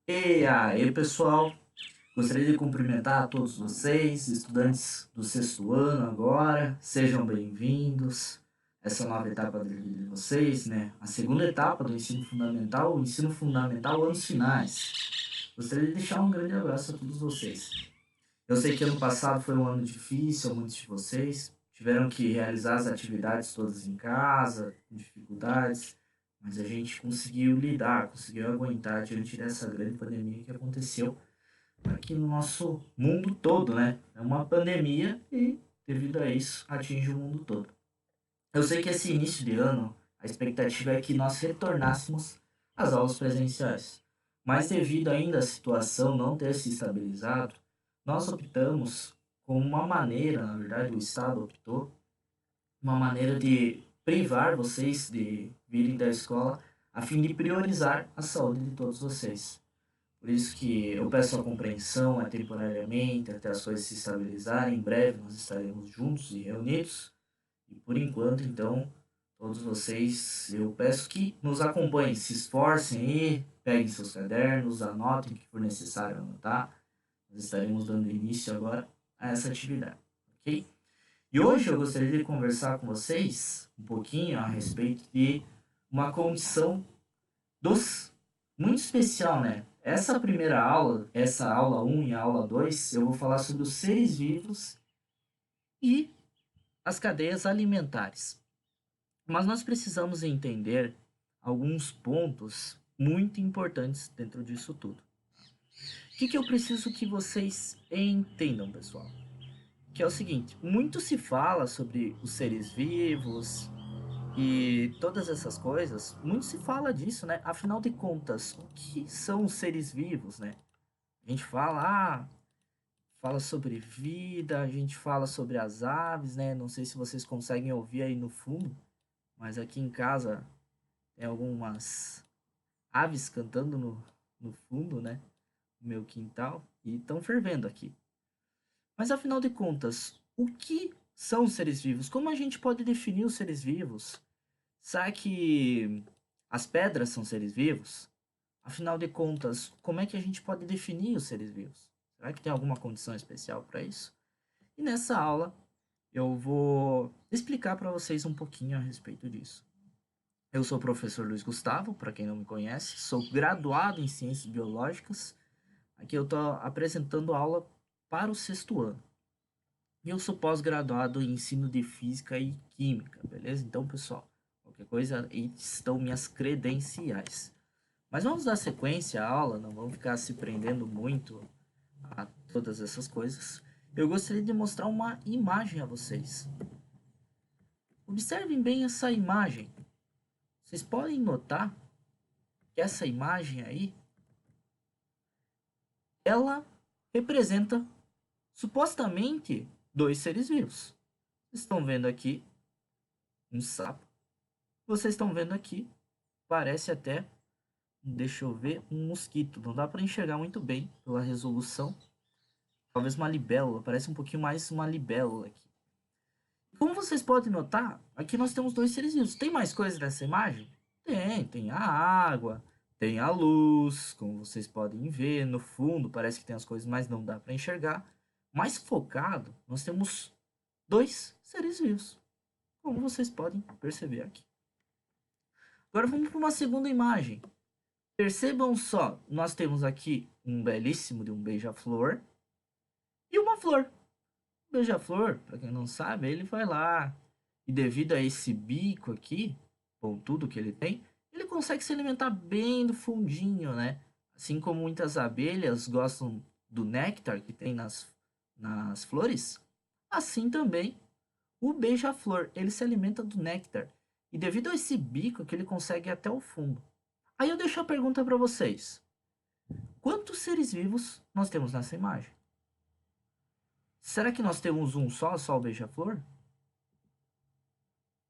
E aí, pessoal, gostaria de cumprimentar a todos vocês, estudantes do sexto ano agora, sejam bem-vindos. Essa nova etapa da vida de vocês, né? A segunda etapa do ensino fundamental, anos finais. Gostaria de deixar um grande abraço a todos vocês. Eu sei que ano passado foi um ano difícil, muitos de vocês tiveram que realizar as atividades todas em casa, com dificuldades, mas a gente conseguiu lidar, conseguiu aguentar diante dessa grande pandemia que aconteceu aqui no nosso mundo todo, né? É uma pandemia e, devido a isso, atinge o mundo todo. Eu sei que esse início de ano, a expectativa é que nós retornássemos às aulas presenciais. Mas devido ainda à situação não ter se estabilizado, nós optamos com uma maneira, na verdade o Estado optou, uma maneira de privar vocês de virem da escola a fim de priorizar a saúde de todos vocês. Por isso que eu peço a compreensão temporariamente, até as coisas se estabilizarem. Em breve nós estaremos juntos e reunidos. E por enquanto, então, todos vocês, eu peço que nos acompanhem, se esforcem e peguem seus cadernos, anotem o que for necessário anotar. Nós estaremos dando início agora a essa atividade, ok? E hoje eu gostaria de conversar com vocês um pouquinho a respeito de uma condição dos muito especial, né? Essa primeira aula, essa aula um e a aula 2 eu vou falar sobre os seres vivos e as cadeias alimentares. Mas nós precisamos entender alguns pontos muito importantes dentro disso tudo. O que eu preciso que vocês entendam, pessoal? Que é o seguinte: muito se fala sobre os seres vivos e todas essas coisas, muito se fala disso, né? Afinal de contas, o que são os seres vivos, né? A gente fala sobre vida, a gente fala sobre as aves, né? Não sei se vocês conseguem ouvir aí no fundo, mas aqui em casa tem algumas aves cantando no fundo, né? No meu quintal, e estão fervendo aqui. Mas afinal de contas, o que são os seres vivos? Como a gente pode definir os seres vivos? Será que as pedras são seres vivos? Afinal de contas, como é que a gente pode definir os seres vivos? Será que tem alguma condição especial para isso? E nessa aula eu vou explicar para vocês um pouquinho a respeito disso. Eu sou o professor Luiz Gustavo, para quem não me conhece, sou graduado em Ciências Biológicas. Aqui eu estou apresentando aula para o sexto ano. E eu sou pós-graduado em Ensino de Física e Química, beleza? Então, pessoal, qualquer coisa, aí estão minhas credenciais. Mas vamos dar sequência à aula, não vamos ficar se prendendo muito a todas essas coisas. Eu gostaria de mostrar uma imagem a vocês. Observem bem essa imagem. Vocês podem notar que essa imagem aí, ela representa supostamente dois seres vivos. Vocês estão vendo aqui um sapo. Vocês estão vendo aqui, parece até, deixa eu ver, um mosquito. Não dá para enxergar muito bem pela resolução. Talvez uma libélula, parece um pouquinho mais uma libélula aqui. Como vocês podem notar, aqui nós temos dois seres vivos. Tem mais coisa nessa imagem? Tem a água, tem a luz, como vocês podem ver. No fundo parece que tem as coisas, mas não dá para enxergar. Mais focado, nós temos dois seres vivos, como vocês podem perceber aqui. Agora vamos para uma segunda imagem. Percebam só, nós temos aqui um belíssimo de um beija-flor e uma flor. Beija-flor, para quem não sabe, ele vai lá e devido a esse bico aqui, ou tudo que ele tem, ele consegue se alimentar bem do fundinho, né? Assim como muitas abelhas gostam do néctar que tem nas flores, assim também o beija-flor, ele se alimenta do néctar. E devido a esse bico que ele consegue ir até o fundo. Aí eu deixo a pergunta para vocês. Quantos seres vivos nós temos nessa imagem? Será que nós temos um só o beija-flor?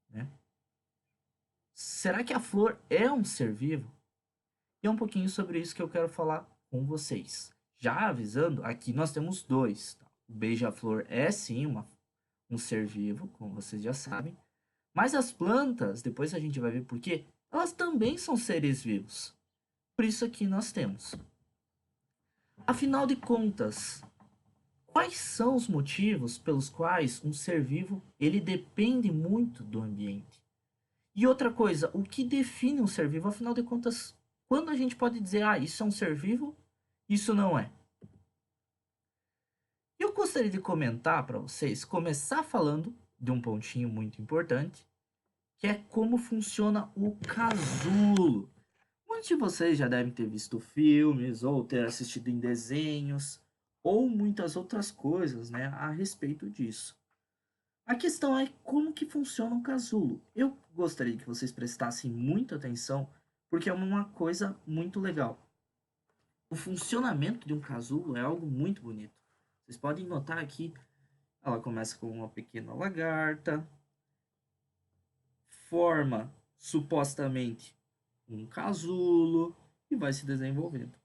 Né? Será que a flor é um ser vivo? E é um pouquinho sobre isso que eu quero falar com vocês. Já avisando, aqui nós temos dois. Tá? O beija-flor é sim um ser vivo, como vocês já sabem. Mas as plantas, depois a gente vai ver por quê, elas também são seres vivos. Por isso aqui nós temos Afinal de contas, quais são os motivos pelos quais um ser vivo ele depende muito do ambiente? E outra coisa, o que define um ser vivo? Afinal de contas, quando a gente pode dizer, isso é um ser vivo, isso não é? Eu gostaria de comentar para vocês, começar falando de um pontinho muito importante, que é como funciona o casulo. Muitos de vocês já devem ter visto filmes ou ter assistido em desenhos ou muitas outras coisas, né, a respeito disso. A questão é como que funciona um casulo. Eu gostaria que vocês prestassem muita atenção, porque é uma coisa muito legal. O funcionamento de um casulo é algo muito bonito. Vocês podem notar aqui, ela começa com uma pequena lagarta, forma supostamente um casulo e vai se desenvolvendo.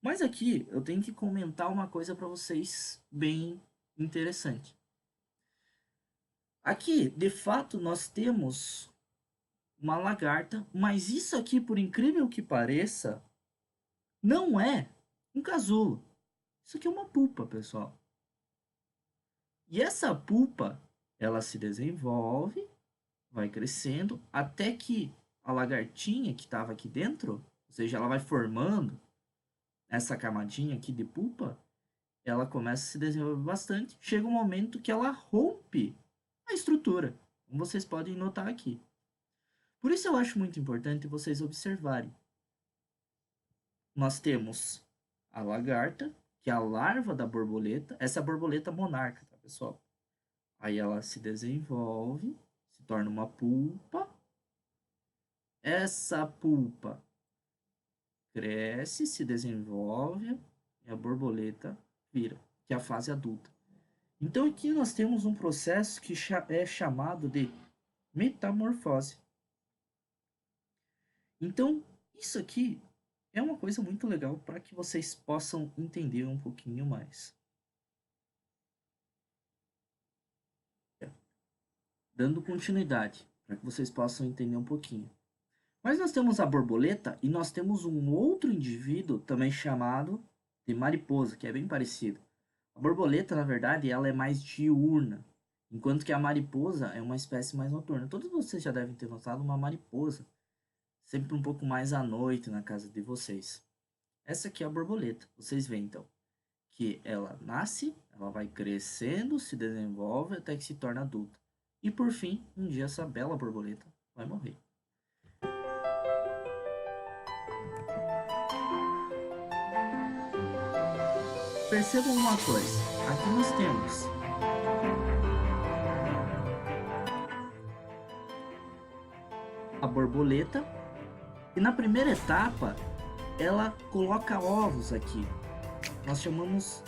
Mas aqui eu tenho que comentar uma coisa para vocês bem interessante. Aqui, de fato, nós temos uma lagarta, mas isso aqui, por incrível que pareça, não é um casulo. Isso aqui é uma pupa, pessoal. E essa pupa, ela se desenvolve, vai crescendo, até que a lagartinha que estava aqui dentro, ou seja, ela vai formando essa camadinha aqui de pupa, ela começa a se desenvolver bastante. Chega um momento que ela rompe a estrutura, como vocês podem notar aqui. Por isso eu acho muito importante vocês observarem. Nós temos a lagarta, que é a larva da borboleta. Essa é a borboleta monarca, tá, pessoal? Aí ela se desenvolve, se torna uma pulpa. Essa pulpa cresce, se desenvolve e a borboleta vira, que é a fase adulta. Então aqui nós temos um processo que é chamado de metamorfose. Então, isso aqui é uma coisa muito legal para que vocês possam entender um pouquinho mais. Dando continuidade, para que vocês possam entender um pouquinho. Mas nós temos a borboleta e nós temos um outro indivíduo também chamado de mariposa, que é bem parecido. A borboleta, na verdade, ela é mais diurna, enquanto que a mariposa é uma espécie mais noturna. Todos vocês já devem ter notado uma mariposa sempre um pouco mais à noite na casa de vocês. Essa aqui é a borboleta. Vocês veem então que ela nasce, ela vai crescendo, se desenvolve até que se torna adulta. E por fim, um dia essa bela borboleta vai morrer. Percebam uma coisa, aqui nós temos a borboleta e na primeira etapa ela coloca ovos aqui. Nós chamamos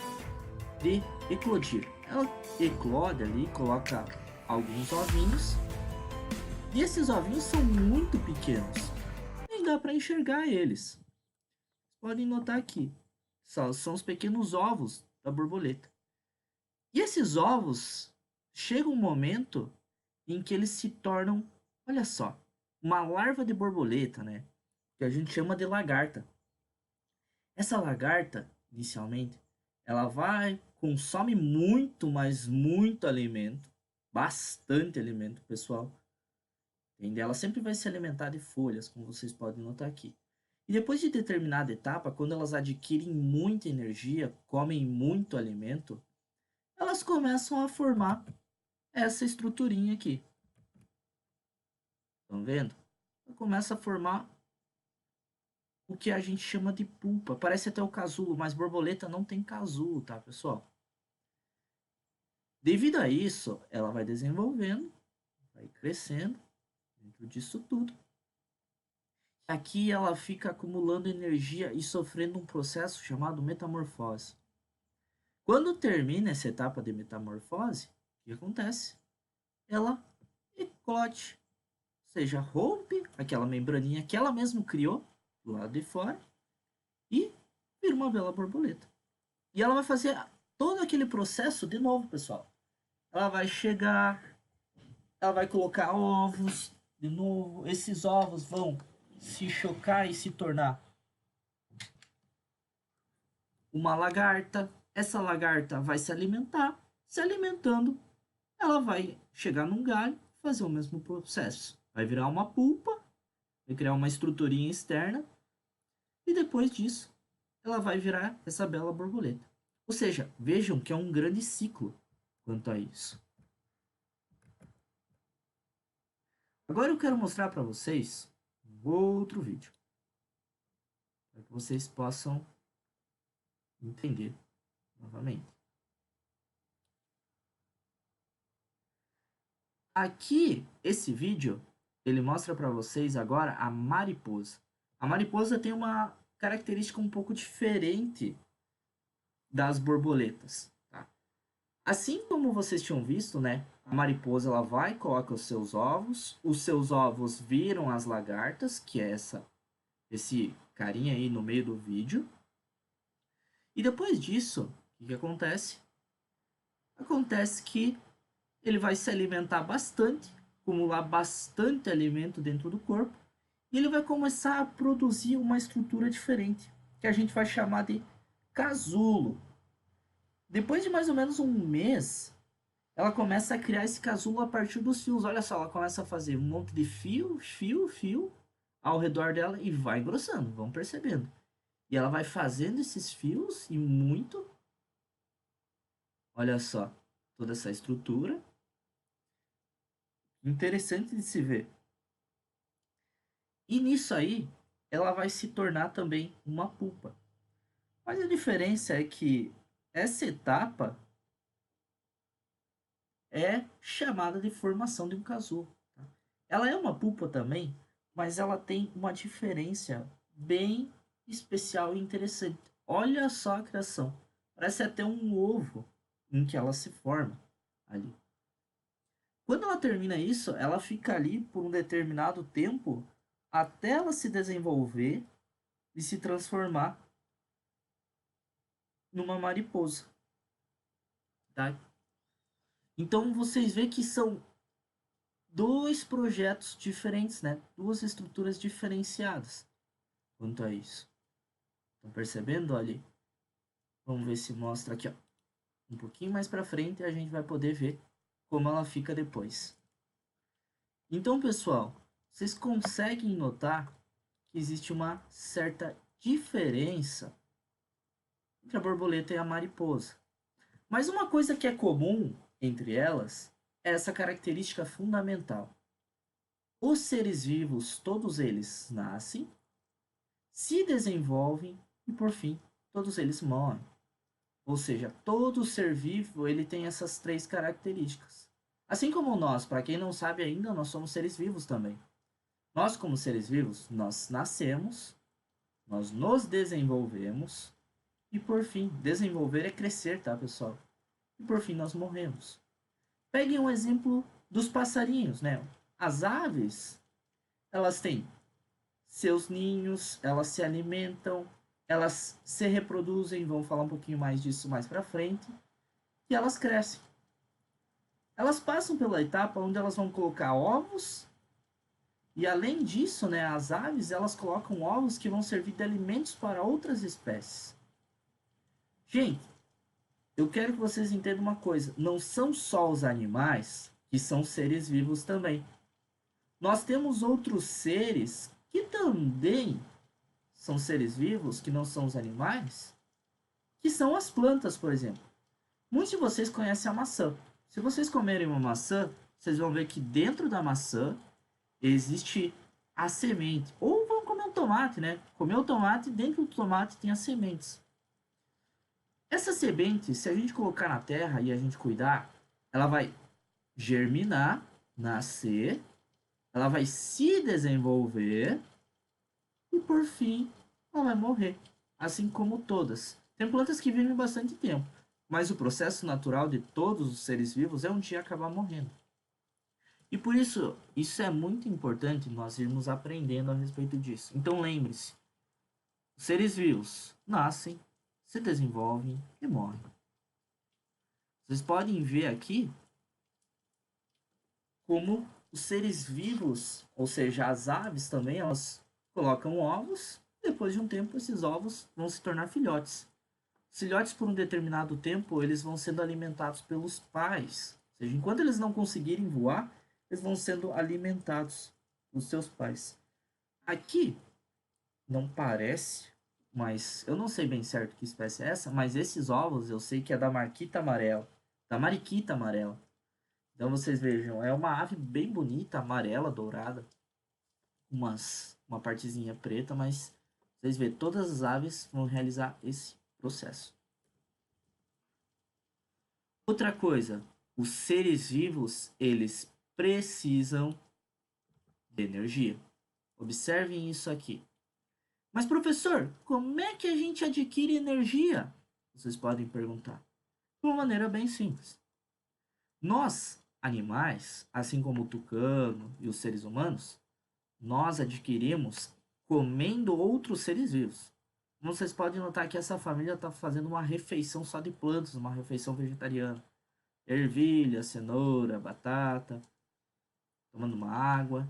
de eclodir. Ela eclode ali, coloca alguns ovinhos e esses ovinhos são muito pequenos. Nem dá para enxergar eles. Podem notar aqui, são os pequenos ovos da borboleta. E esses ovos chega um momento em que eles se tornam, olha só, uma larva de borboleta, né? Que a gente chama de lagarta. Essa lagarta, inicialmente, ela vai, consome muito, mas muito alimento, bastante alimento, pessoal. Entende? Ela sempre vai se alimentar de folhas, como vocês podem notar aqui. E depois de determinada etapa, quando elas adquirem muita energia, comem muito alimento, elas começam a formar essa estruturinha aqui. Estão vendo? Ela começa a formar o que a gente chama de pulpa. Parece até o casulo, mas borboleta não tem casulo, tá, pessoal? Devido a isso, ela vai desenvolvendo, vai crescendo dentro disso tudo. Aqui ela fica acumulando energia e sofrendo um processo chamado metamorfose. Quando termina essa etapa de metamorfose, o que acontece? Ela eclode, ou seja, rompe aquela membraninha que ela mesma criou do lado de fora e vira uma bela borboleta. E ela vai fazer todo aquele processo de novo, pessoal. Ela vai chegar, ela vai colocar ovos de novo. Esses ovos vão se chocar e se tornar uma lagarta. Essa lagarta vai se alimentar. Se alimentando, ela vai chegar num galho, fazer o mesmo processo. Vai virar uma pulpa, vai criar uma estruturinha externa e depois disso ela vai virar essa bela borboleta. Ou seja, vejam que é um grande ciclo quanto a isso. Agora eu quero mostrar para vocês um outro vídeo, para que vocês possam entender novamente. Aqui, esse vídeo, ele mostra para vocês agora a mariposa. A mariposa tem uma característica um pouco diferente das borboletas. Tá? Assim como vocês tinham visto, né? A mariposa ela vai e coloca os seus ovos viram as lagartas, que é esse carinha aí no meio do vídeo. E depois disso, o que acontece? Acontece que ele vai se alimentar bastante, acumular bastante alimento dentro do corpo, e ele vai começar a produzir uma estrutura diferente, que a gente vai chamar de casulo. Depois de mais ou menos um mês, ela começa a criar esse casulo a partir dos fios. Olha só, ela começa a fazer um monte de fio ao redor dela e vai engrossando, vão percebendo. E ela vai fazendo esses fios e muito. Olha só, toda essa estrutura. Interessante de se ver. E nisso aí, ela vai se tornar também uma pupa. Mas a diferença é que essa etapa é chamada de formação de um casulo. Tá? Ela é uma pupa também, mas ela tem uma diferença bem especial e interessante. Olha só a criação. Parece até um ovo em que ela se forma ali. Quando ela termina isso, ela fica ali por um determinado tempo até ela se desenvolver e se transformar numa mariposa. Tá? Então vocês veem que são dois projetos diferentes, né? Duas estruturas diferenciadas quanto a isso. Estão percebendo ali? Vamos ver se mostra aqui, ó. Um pouquinho mais para frente a gente vai poder ver como ela fica depois. Então, pessoal, vocês conseguem notar que existe uma certa diferença entre a borboleta e a mariposa. Mas uma coisa que é comum entre elas é essa característica fundamental. Os seres vivos, todos eles nascem, se desenvolvem e, por fim, todos eles morrem. Ou seja, todo ser vivo ele tem essas três características. Assim como nós, para quem não sabe ainda, nós somos seres vivos também. Nós, como seres vivos, nós nascemos, nós nos desenvolvemos e, por fim, desenvolver é crescer, tá, pessoal? E, por fim, nós morremos. Peguem um exemplo dos passarinhos, né? As aves, elas têm seus ninhos, elas se alimentam, elas se reproduzem, vamos falar um pouquinho mais disso mais para frente, e elas crescem. Elas passam pela etapa onde elas vão colocar ovos, e além disso, né, as aves, elas colocam ovos que vão servir de alimentos para outras espécies. Gente, eu quero que vocês entendam uma coisa, não são só os animais que são seres vivos também. Nós temos outros seres que também são seres vivos, que não são os animais, que são as plantas, por exemplo. Muitos de vocês conhecem a maçã. Se vocês comerem uma maçã, vocês vão ver que dentro da maçã existe a semente. Ou vão comer um tomate, né? Comer o tomate, dentro do tomate tem as sementes. Essa semente, se a gente colocar na terra e a gente cuidar, ela vai germinar, nascer, ela vai se desenvolver e por fim ela vai morrer, assim como todas. Tem plantas que vivem bastante tempo, mas o processo natural de todos os seres vivos é um dia acabar morrendo. E por isso, isso é muito importante nós irmos aprendendo a respeito disso. Então lembre-se, os seres vivos nascem, se desenvolvem e morrem. Vocês podem ver aqui como os seres vivos, ou seja, as aves também, elas colocam ovos, depois de um tempo esses ovos vão se tornar filhotes. Ou filhotes, por um determinado tempo, eles vão sendo alimentados pelos pais. Ou seja, enquanto eles não conseguirem voar, eles vão sendo alimentados pelos seus pais. Aqui, não parece, mas eu não sei bem certo que espécie é essa, mas esses ovos eu sei que é da marquita amarela, da mariquita amarela. Então vocês vejam, é uma ave bem bonita, amarela, dourada, uma partezinha preta, mas vocês vê, todas as aves vão realizar esse processo. Outra coisa, os seres vivos, eles precisam de energia. Observem isso aqui. Mas professor, como é que a gente adquire energia? Vocês podem perguntar. De uma maneira bem simples. Nós, animais, assim como o tucano e os seres humanos, nós adquirimos comendo outros seres vivos. Vocês podem notar que essa família está fazendo uma refeição só de plantas, uma refeição vegetariana. Ervilha, cenoura, batata, tomando uma água.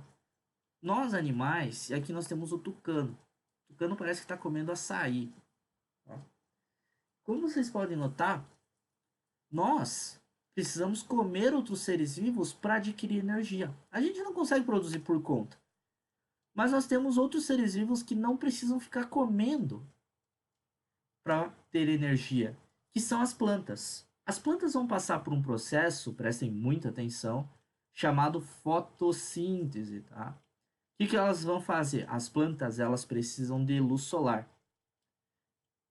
Nós, animais, e aqui nós temos o tucano. O tucano parece que está comendo açaí. Como vocês podem notar, nós precisamos comer outros seres vivos para adquirir energia. A gente não consegue produzir por conta. Mas nós temos outros seres vivos que não precisam ficar comendo para ter energia, que são as plantas. As plantas vão passar por um processo, prestem muita atenção, chamado fotossíntese, tá? O que elas vão fazer? As plantas, elas precisam de luz solar.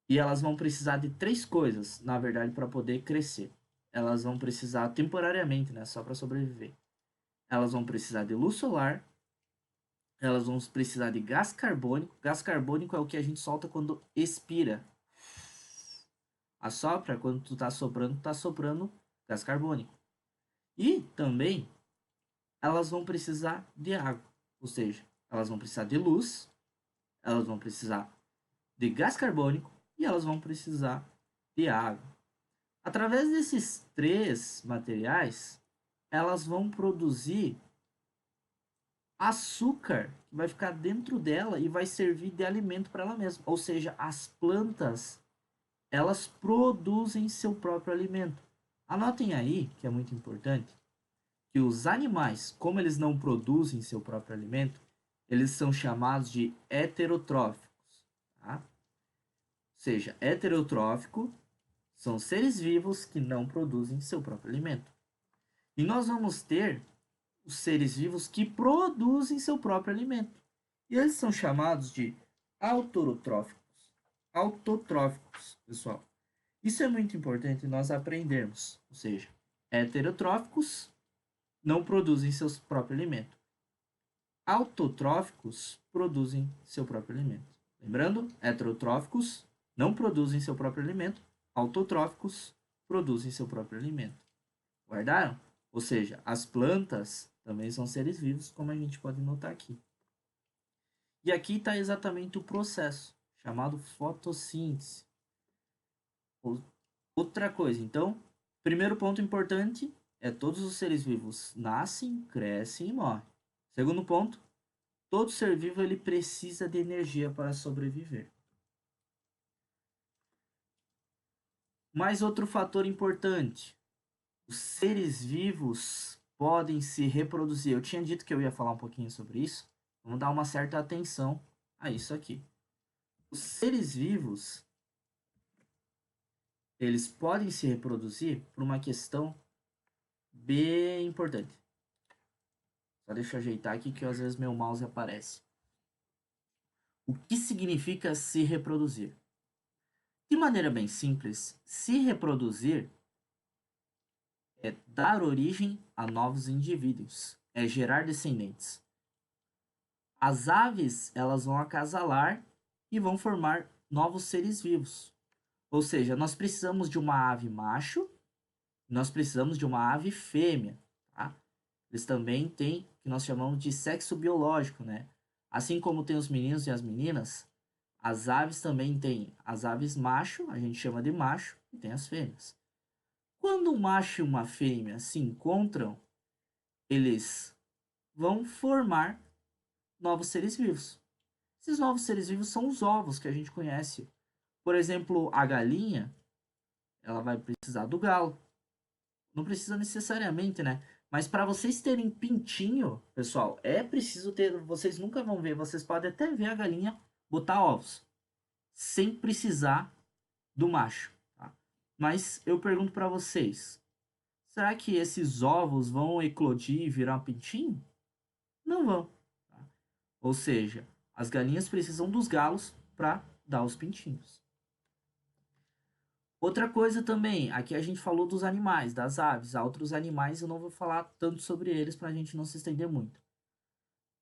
E elas vão precisar de três coisas, na verdade, para poder crescer. Elas vão precisar temporariamente, né, só para sobreviver. Elas vão precisar de luz solar, elas vão precisar de gás carbônico. Gás carbônico é o que a gente solta quando expira. Assopra, quando tu tá soprando gás carbônico. E também elas vão precisar de água. Ou seja, elas vão precisar de luz, elas vão precisar de gás carbônico e elas vão precisar de água. Através desses três materiais, elas vão produzir açúcar que vai ficar dentro dela e vai servir de alimento para ela mesma. Ou seja, as plantas, elas produzem seu próprio alimento. Anotem aí, que é muito importante, que os animais, como eles não produzem seu próprio alimento, eles são chamados de heterotróficos. Tá? Ou seja, heterotrófico são seres vivos que não produzem seu próprio alimento. E nós vamos ter os seres vivos que produzem seu próprio alimento. E eles são chamados de autotróficos. Autotróficos, pessoal. Isso é muito importante nós aprendermos. Ou seja, heterotróficos não produzem seu próprio alimento. Autotróficos produzem seu próprio alimento. Lembrando, heterotróficos não produzem seu próprio alimento. Autotróficos produzem seu próprio alimento. Guardaram? Ou seja, as plantas também são seres vivos, como a gente pode notar aqui. E aqui está exatamente o processo, chamado fotossíntese. Outra coisa, então, primeiro ponto importante é todos os seres vivos nascem, crescem e morrem. Segundo ponto, todo ser vivo ele precisa de energia para sobreviver. Mais outro fator importante, os seres vivos podem se reproduzir. Eu tinha dito que eu ia falar um pouquinho sobre isso. Vamos dar uma certa atenção a isso aqui. Os seres vivos, eles podem se reproduzir por uma questão bem importante. Só deixa eu ajeitar aqui que às vezes meu mouse aparece. O que significa se reproduzir? De maneira bem simples, se reproduzir é dar origem a novos indivíduos, é gerar descendentes. As aves, elas vão acasalar e vão formar novos seres vivos. Ou seja, nós precisamos de uma ave macho, nós precisamos de uma ave fêmea, tá? Eles também têm o que nós chamamos de sexo biológico, né? Assim como tem os meninos e as meninas, as aves também têm as aves macho, a gente chama de macho, e tem as fêmeas. Quando um macho e uma fêmea se encontram, eles vão formar novos seres vivos. Esses novos seres vivos são os ovos que a gente conhece. Por exemplo, a galinha, ela vai precisar do galo. Não precisa necessariamente, né? Mas para vocês terem pintinho, pessoal, é preciso ter. Vocês nunca vão ver, vocês podem até ver a galinha botar ovos, sem precisar do macho. Tá? Mas eu pergunto para vocês: será que esses ovos vão eclodir e virar um pintinho? Não vão. Tá? Ou seja, as galinhas precisam dos galos para dar os pintinhos. Outra coisa também, aqui a gente falou dos animais, das aves. Há outros animais, eu não vou falar tanto sobre eles para a gente não se estender muito.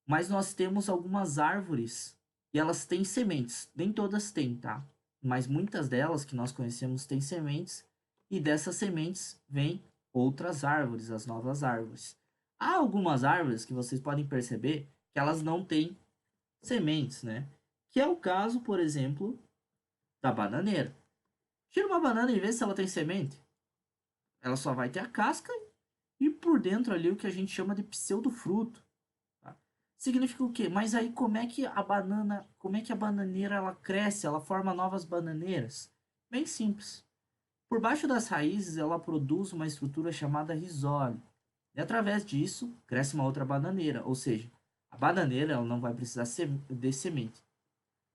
Mas nós temos algumas árvores e elas têm sementes. Nem todas têm, tá? Mas muitas delas que nós conhecemos têm sementes e dessas sementes vêm outras árvores, as novas árvores. Há algumas árvores que vocês podem perceber que elas não têm sementes, né? Que é o caso, por exemplo, da bananeira. Tira uma banana e vê se ela tem semente. Ela só vai ter a casca e por dentro ali o que a gente chama de pseudofruto. Tá? Significa o quê? Mas aí como é que a bananeira ela cresce, ela forma novas bananeiras? Bem simples. Por baixo das raízes ela produz uma estrutura chamada rizóleo. E através disso cresce uma outra bananeira, ou seja, a bananeira ela não vai precisar de semente.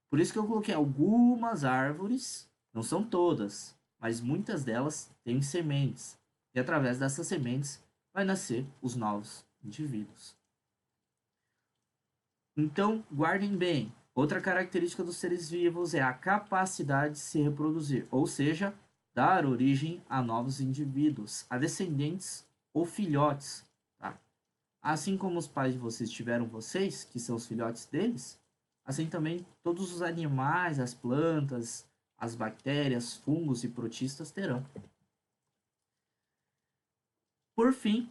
Por isso que eu coloquei algumas árvores, não são todas, mas muitas delas têm sementes. E através dessas sementes vai nascer os novos indivíduos. Então, guardem bem. Outra característica dos seres vivos é a capacidade de se reproduzir, ou seja, dar origem a novos indivíduos, a descendentes ou filhotes. Tá? Assim como os pais de vocês tiveram vocês, que são os filhotes deles, assim também todos os animais, as plantas, as bactérias, fungos e protistas terão. Por fim,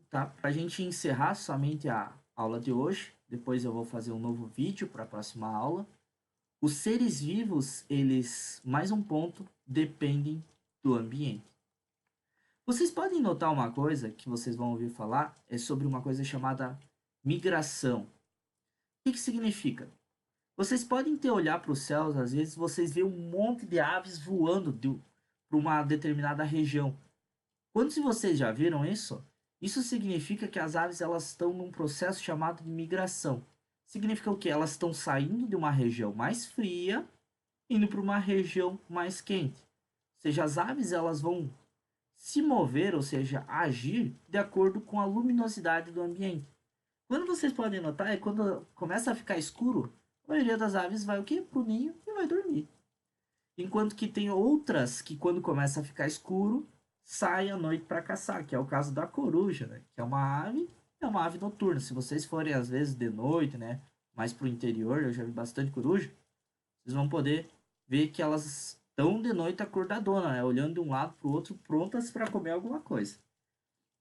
tá? Para a gente encerrar somente a aula de hoje, depois eu vou fazer um novo vídeo para a próxima aula. Os seres vivos, eles, mais um ponto, dependem do ambiente. Vocês podem notar uma coisa que vocês vão ouvir falar, é sobre uma coisa chamada migração. O que significa? Vocês podem ter olhar para os céus, às vezes vocês veem um monte de aves voando para uma determinada região. Quantos de vocês já viram isso? Isso significa que as aves elas estão num processo chamado de migração. Significa o quê? Elas estão saindo de uma região mais fria, indo para uma região mais quente. Ou seja, as aves elas vão se mover, ou seja, agir de acordo com a luminosidade do ambiente. Quando vocês podem notar é quando começa a ficar escuro, a maioria das aves vai o quê? Pro ninho e vai dormir. Enquanto que tem outras que quando começa a ficar escuro, saem à noite para caçar, que é o caso da coruja, né? Que é uma ave noturna. Se vocês forem às vezes de noite, né, mais pro interior, eu já vi bastante coruja, vocês vão poder ver que elas estão de noite acordadona, né, olhando de um lado pro outro, prontas para comer alguma coisa.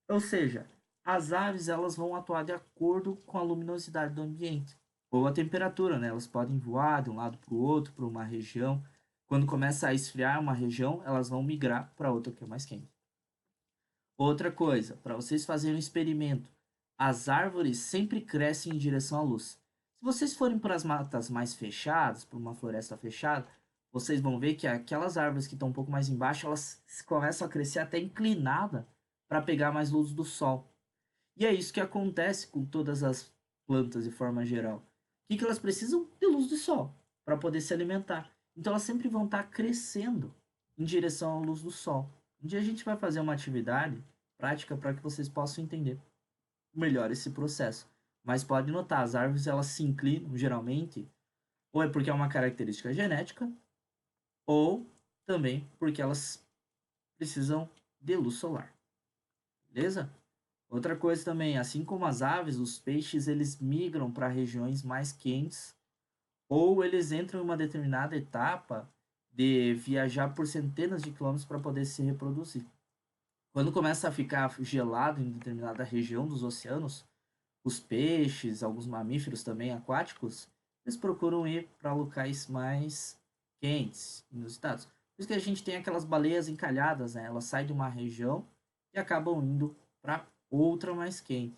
Ou seja, as aves elas vão atuar de acordo com a luminosidade do ambiente ou a temperatura, né? Elas podem voar de um lado para o outro, para uma região. Quando começa a esfriar uma região, elas vão migrar para outra que é mais quente. Outra coisa, para vocês fazerem um experimento, as árvores sempre crescem em direção à luz. Se vocês forem para as matas mais fechadas, para uma floresta fechada, vocês vão ver que aquelas árvores que estão um pouco mais embaixo, elas começam a crescer até inclinada para pegar mais luz do sol. E é isso que acontece com todas as plantas de forma geral. O que elas precisam? De luz do sol para poder se alimentar. Então elas sempre vão estar crescendo em direção à luz do sol. Um dia a gente vai fazer uma atividade prática para que vocês possam entender melhor esse processo. Mas pode notar, as árvores elas se inclinam geralmente ou é porque é uma característica genética ou também porque elas precisam de luz solar. Beleza? Outra coisa também, assim como as aves, os peixes eles migram para regiões mais quentes ou eles entram em uma determinada etapa de viajar por centenas de quilômetros para poder se reproduzir. Quando começa a ficar gelado em determinada região dos oceanos, os peixes, alguns mamíferos também aquáticos, eles procuram ir para locais mais quentes, inusitados. Por isso que a gente tem aquelas baleias encalhadas, né? Elas saem de uma região e acabam indo para outra mais quente.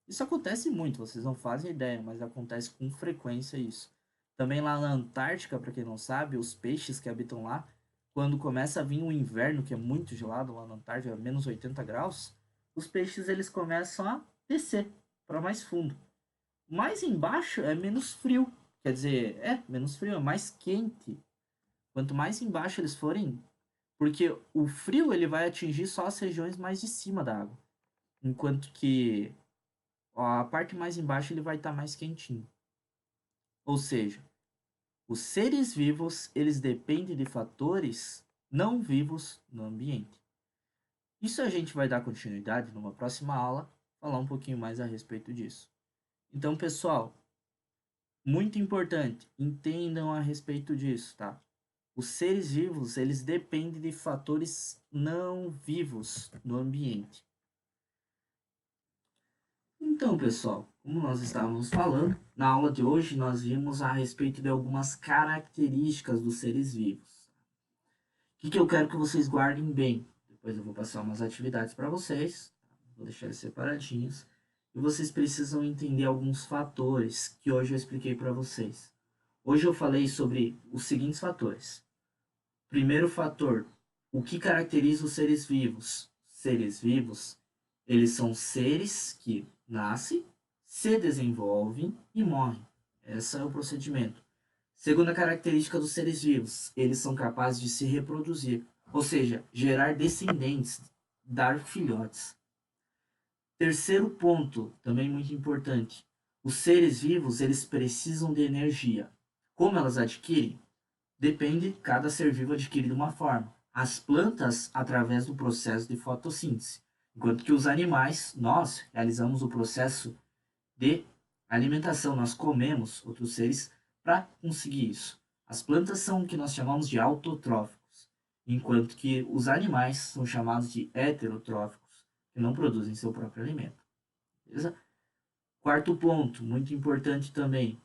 Isso acontece muito, vocês não fazem ideia, mas acontece com frequência isso. Também lá na Antártica, para quem não sabe, os peixes que habitam lá, quando começa a vir o inverno, que é muito gelado lá na Antártida, menos 80 graus, os peixes eles começam a descer para mais fundo. Mais embaixo é menos frio, quer dizer, menos frio, é mais quente. Quanto mais embaixo eles forem, porque o frio ele vai atingir só as regiões mais de cima da água, enquanto que a parte mais embaixo ele vai estar mais quentinho. Ou seja, os seres vivos eles dependem de fatores não vivos no ambiente. Isso a gente vai dar continuidade numa próxima aula, falar um pouquinho mais a respeito disso. Então, pessoal, muito importante, entendam a respeito disso, tá? Os seres vivos, eles dependem de fatores não vivos no ambiente. Então, pessoal, como nós estávamos falando, na aula de hoje nós vimos a respeito de algumas características dos seres vivos. O que eu quero que vocês guardem bem? Depois eu vou passar umas atividades para vocês, vou deixar eles separadinhos, e vocês precisam entender alguns fatores que hoje eu expliquei para vocês. Hoje eu falei sobre os seguintes fatores. Primeiro fator, o que caracteriza os seres vivos? Seres vivos, eles são seres que nascem, se desenvolvem e morrem. Esse é o procedimento. Segunda característica dos seres vivos, eles são capazes de se reproduzir, ou seja, gerar descendentes, dar filhotes. Terceiro ponto, também muito importante, os seres vivos, eles precisam de energia. Como elas adquirem? Depende, cada ser vivo adquire de uma forma. As plantas, através do processo de fotossíntese, enquanto que os animais, nós realizamos o processo de alimentação, nós comemos outros seres para conseguir isso. As plantas são o que nós chamamos de autotróficos, enquanto que os animais são chamados de heterotróficos, que não produzem seu próprio alimento. Beleza? Quarto ponto, muito importante também,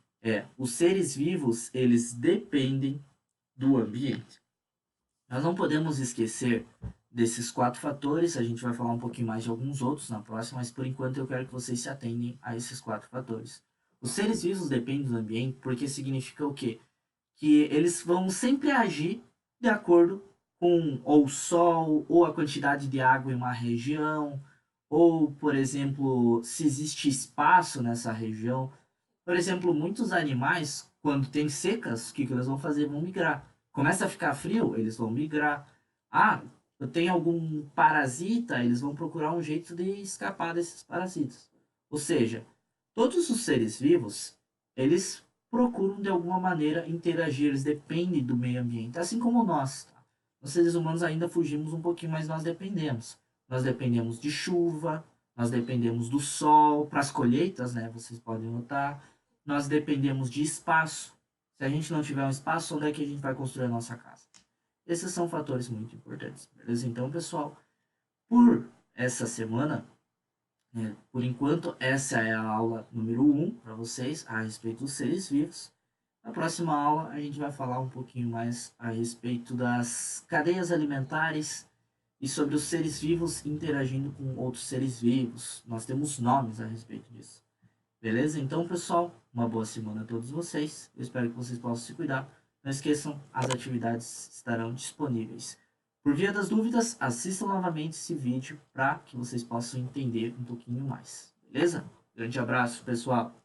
os seres vivos, eles dependem do ambiente. Nós não podemos esquecer desses 4 fatores, a gente vai falar um pouquinho mais de alguns outros na próxima, mas por enquanto eu quero que vocês se atentem a esses 4 fatores. Os seres vivos dependem do ambiente porque significa o quê? Que eles vão sempre agir de acordo com ou o sol, ou a quantidade de água em uma região, ou, por exemplo, se existe espaço nessa região. Por exemplo, muitos animais, quando tem secas, o que eles vão fazer? Vão migrar. Começa a ficar frio, eles vão migrar. Ah, eu tenho algum parasita, eles vão procurar um jeito de escapar desses parasitas. Ou seja, todos os seres vivos, eles procuram de alguma maneira interagir, eles dependem do meio ambiente, assim como nós. Tá? Nós seres humanos ainda fugimos um pouquinho, mas nós dependemos. Nós dependemos de chuva, nós dependemos do sol, para as colheitas, né? Vocês podem notar. Nós dependemos de espaço. Se a gente não tiver um espaço, onde é que a gente vai construir a nossa casa? Esses são fatores muito importantes, beleza? Então, pessoal, por essa semana, por enquanto, essa é a aula número 1 para vocês a respeito dos seres vivos. Na próxima aula, a gente vai falar um pouquinho mais a respeito das cadeias alimentares e sobre os seres vivos interagindo com outros seres vivos. Nós temos nomes a respeito disso. Beleza? Então, pessoal, uma boa semana a todos vocês. Eu espero que vocês possam se cuidar. Não esqueçam, as atividades estarão disponíveis. Por via das dúvidas, assistam novamente esse vídeo para que vocês possam entender um pouquinho mais. Beleza? Grande abraço, pessoal!